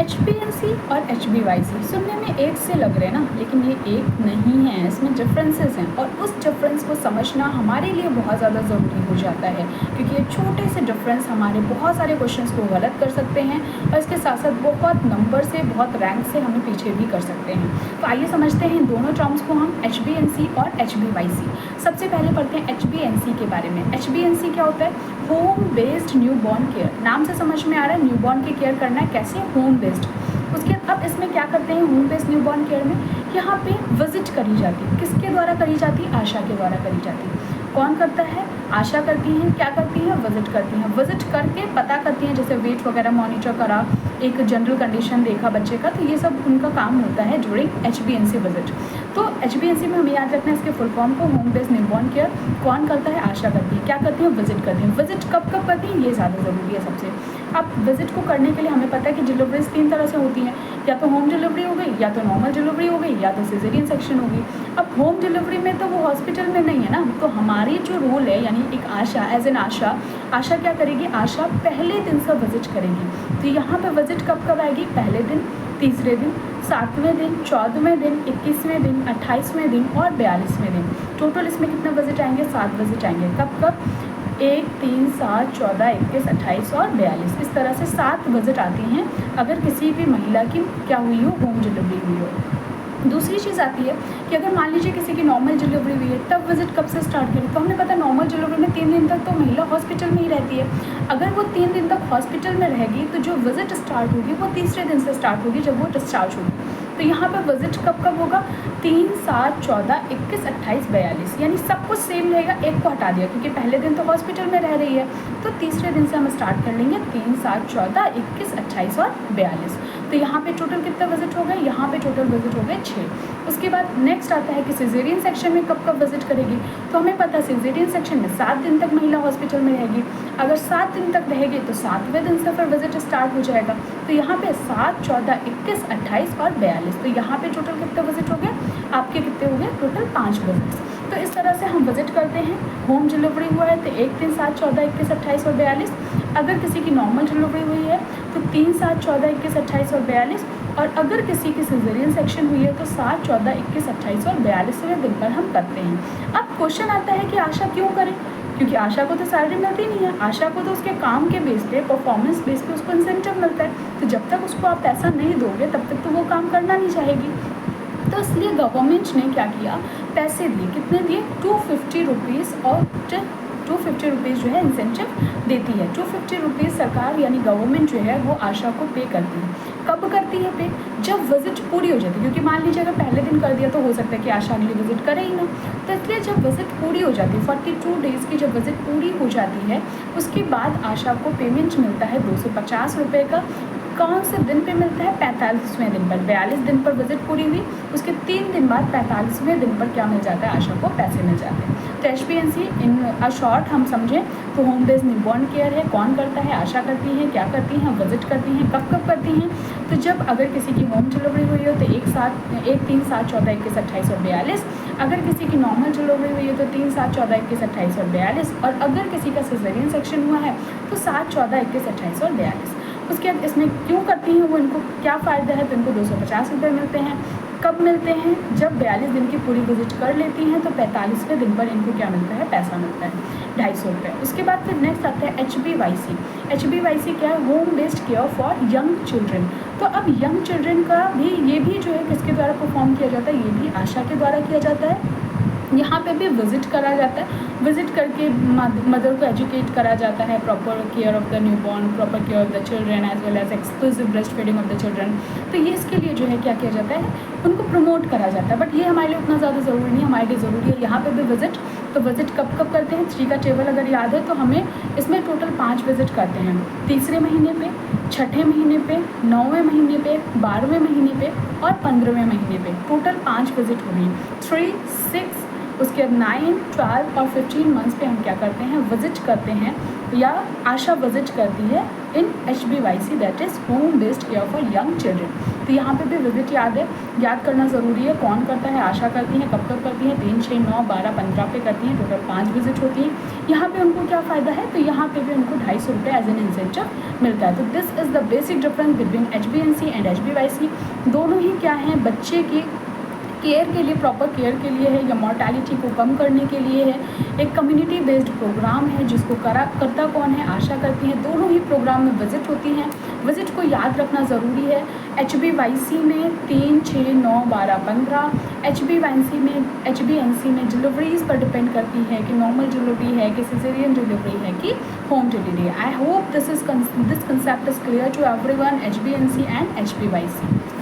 HbA1c और HbA1c सुनने में एक से लग रहे हैं ना, लेकिन ये एक नहीं है, इसमें डिफरेंसेस हैं और उस डिफरेंस को समझना हमारे लिए बहुत ज़्यादा ज़रूरी हो जाता है, क्योंकि ये छोटे से डिफरेंस हमारे बहुत सारे क्वेश्चंस को गलत कर सकते हैं और इसके साथ साथ बहुत नंबर से, बहुत रैंक से हमें पीछे भी कर सकते हैं। तो आइए समझते हैं इन दोनों टर्म्स को हम, HbA1c और HbA1c। सबसे पहले पढ़ते हैं HbA1c के बारे में। HbA1c क्या होता है? Home based new born care. नाम से समझ में आ रहा है न्यू बॉर्न की केयर करना है, कैसे? Home based. उसके अब इसमें क्या करते हैं home based new born care में? यहाँ पे विजिट करी जाती है। किसके द्वारा करी जाती है? आशा के द्वारा करी जाती है। कौन करता है? आशा करती हैं। क्या करती हैं? विजिट करती हैं। विजिट करके पता करती हैं, जैसे वेट वगैरह मॉनिटर करा, एक जनरल कंडीशन देखा बच्चे का, तो ये सब उनका काम होता है ड्यूरिंग HbA1c विजिट। तो HbA1c में हमें याद रखना है इसके फुल फॉर्म को, होम बेस्ड न्यूबॉर्न केयर। कौन करता है? आशा करती है। क्या करती है? विजिट करती है। विजिट कब कब करती है? ये ज़्यादा ज़रूरी है सबसे। अब विजिट को करने के लिए हमें पता है कि डिलीवरीज 3 तरह से होती हैं, या तो होम डिलीवरी हो गई, या तो नॉर्मल डिलीवरी हो गई, या तो सिजेरियन सेक्शन हो गई। अब होम डिलीवरी में तो वो हॉस्पिटल में नहीं है ना, तो हमारी जो रोल है, यानी एक आशा, एज एन आशा क्या करेगी? आशा पहले दिन से विजिट करेगी। तो यहाँ पे विजिट कब कब आएगी? पहले दिन, तीसरे दिन, 7वें दिन, 14वें दिन, 21वें दिन, 28वें दिन और 42वें दिन। टोटल इसमें कितना विजिट आएंगे? 7 विजिट आएंगे। कब कब? 1, 3, 7, 14, 21, 28 और 42। इस तरह से 7 विजिट आती हैं अगर किसी भी महिला की क्या हुई हो? होम डिलीवरी हुई हो। दूसरी चीज़ आती है कि अगर मान लीजिए किसी की नॉर्मल डिलीवरी हुई है, तब विजिट कब से स्टार्ट करें? तो हमें पता है नॉर्मल डिलीवरी में 3 दिन तक तो महिला हॉस्पिटल में ही रहती है। अगर वो 3 दिन तक हॉस्पिटल में रहेगी तो जो विजिट स्टार्ट होगी वो तीसरे दिन से स्टार्ट होगी, जब वो डिस्चार्ज होगी। तो यहाँ पर विजिट कब कब होगा? 3, 7, 14, 21, 28, 42, यानी सब कुछ सेम रहेगा, एक को हटा दिया क्योंकि पहले दिन तो हॉस्पिटल में रह रही है। तो तीसरे दिन से हम स्टार्ट कर लेंगे 3, 7, 14, 21, 28 और 42। तो यहाँ पे टोटल कितने विजिट हो गए? यहाँ पे टोटल विजिट हो गए 6। उसके बाद नेक्स्ट आता है कि सिजेरियन सेक्शन में कब कब विजिट करेगी? तो हमें पता है सिजेरियन सेक्शन में 7 दिन तक महिला हॉस्पिटल में रहेगी। अगर 7 दिन तक रहेगी तो 7वें दिन से फिर विजिट स्टार्ट हो जाएगा। तो यहाँ पे 7, 14, 21, 28 और 42। तो यहाँ पे टोटल कितने विजिट हो गए? आपके कितने हो गए? Total 5 visits. तो इस तरह से हम विजिट करते हैं। होम डिलीवरी हुआ है तो 1, 3, 7, 14, 21, 28 और 42। अगर किसी की नॉर्मल डिलीवरी हुई है तो 3, 7, 14, 21, 28 और 42। और अगर किसी की सिजेरियन सेक्शन हुई है तो 7, 14, 21, 28 और 42वें दिन पर हम करते हैं। अब क्वेश्चन आता है कि आशा क्यों करें? क्योंकि आशा को तो सैलरी मिलती नहीं है। आशा को तो उसके काम के बेस पे, परफॉर्मेंस बेस पे उसको इंसेंटिव मिलता है। तो जब तक उसको आप पैसा नहीं दोगे तब तक तो वो काम करना नहीं चाहेगी। तो इसलिए गवर्नमेंट ने क्या किया? पैसे दिए। कितने दिए? 250 रुपीज़ और 250 रुपीज़ जो है इंसेंटिव देती है। 250 रुपीज़ सरकार यानी गवर्नमेंट जो है वो आशा को पे करती है। कब करती है पे? जब विजिट पूरी हो जाती है। क्योंकि मान लीजिए अगर पहले दिन कर दिया तो हो सकता है कि आशा अगली विजिट करे ही ना। तो इसलिए जब विजिट पूरी हो जाती है, 42 डेज़ की जब विजिट पूरी हो जाती है, उसके बाद आशा को पेमेंट मिलता है 250 रुपये का। कौन से दिन पे मिलता है? 45वें दिन पर। 42 दिन पर विजिट पूरी हुई, उसके 3 दिन बाद 45वें दिन पर क्या मिल जाता है? आशा को पैसे मिल जाते हैं। तो HbA1c इन अ शॉर्ट हम समझें तो होम बेस्ड न्यूबॉर्न केयर है। कौन करता है? आशा करती है। क्या करती हैं? विजिट करती हैं। कब कब करती हैं? तो जब अगर किसी की होम डिलीवरी हुई हो तो 1, 3, 7, 14, 21, 28 और 42। अगर किसी की नॉर्मल डिलीवरी हुई है तो 3, 7, 14, 21, 28 और 42। और अगर किसी का सिजेरियन सेक्शन हुआ है तो 7, 14, 21, 28 और 42। उसके बाद इसमें क्यों करती हैं वो, इनको क्या फ़ायदा है? तो इनको 250 रुपये मिलते हैं। कब मिलते हैं? जब 42 दिन की पूरी विजिट कर लेती हैं तो 45वें दिन पर इनको क्या मिलता है? पैसा मिलता है 250 रुपये। उसके बाद फिर नेक्स्ट आता है HbA1c। HbA1c क्या है? Home based care for young children. तो अब यंग चिल्ड्रन का भी ये भी जो है किसके द्वारा परफॉर्म किया जाता है? ये भी आशा के द्वारा किया जाता है। यहाँ पे भी विजिट करा जाता है। विजिट करके मदर को एजुकेट करा जाता है, proper care of the newborn, proper care of the children as well as exclusive breast feeding of the children. तो ये इसके लिए जो है क्या किया जाता है? उनको प्रमोट करा जाता है। बट ये हमारे लिए उतना ज़्यादा ज़रूरी नहीं है, हमारे लिए ज़रूरी है यहाँ पे भी विजिट। तो विजिट कब कब करते हैं? 3 का टेबल अगर याद है तो हमें इसमें टोटल 5 विजिट करते हैं। तीसरे महीने पे, छठे महीने पे, 9वें महीने पे, 12वें महीने पे और 15वें महीने पे। टोटल 5 विजिट हो गई। 3, 6, उसके बाद 9, 12 और 15 मंथ्स पे हम क्या करते हैं? विजिट करते हैं, या आशा विजिट करती है इन HbA1c, that is home based care for young children. तो यहाँ पे भी विजिट याद करना ज़रूरी है। कौन करता है, आशा करती हैं, कब कब करती हैं, 3, 6, 9, 12, 15 पे करती हैं, टोटल 5 विजिट होती हैं। यहाँ पे उनको क्या फ़ायदा है, तो यहाँ पे भी उनको 250 रुपये एज एन इंसेंटिव मिलता है। तो this is the basic difference between HbNC and HbYC। दोनों ही क्या हैं, बच्चे की केयर के लिए, प्रॉपर केयर के लिए है या मॉर्टेलिटी को कम करने के लिए है। एक कम्युनिटी बेस्ड प्रोग्राम है जिसको करता कौन है, आशा करती हैं। दोनों ही प्रोग्राम में विजिट होती हैं। विजिट को याद रखना ज़रूरी है। HbYC में 3, 6, 9, 12, 15। HbNC में डिलीवरीज पर डिपेंड करती है कि नॉर्मल डिलीवरी है कि सिजेरियन डिलीवरी है कि home delivery. I hope this concept is clear to everyone, HbNC and HbYC।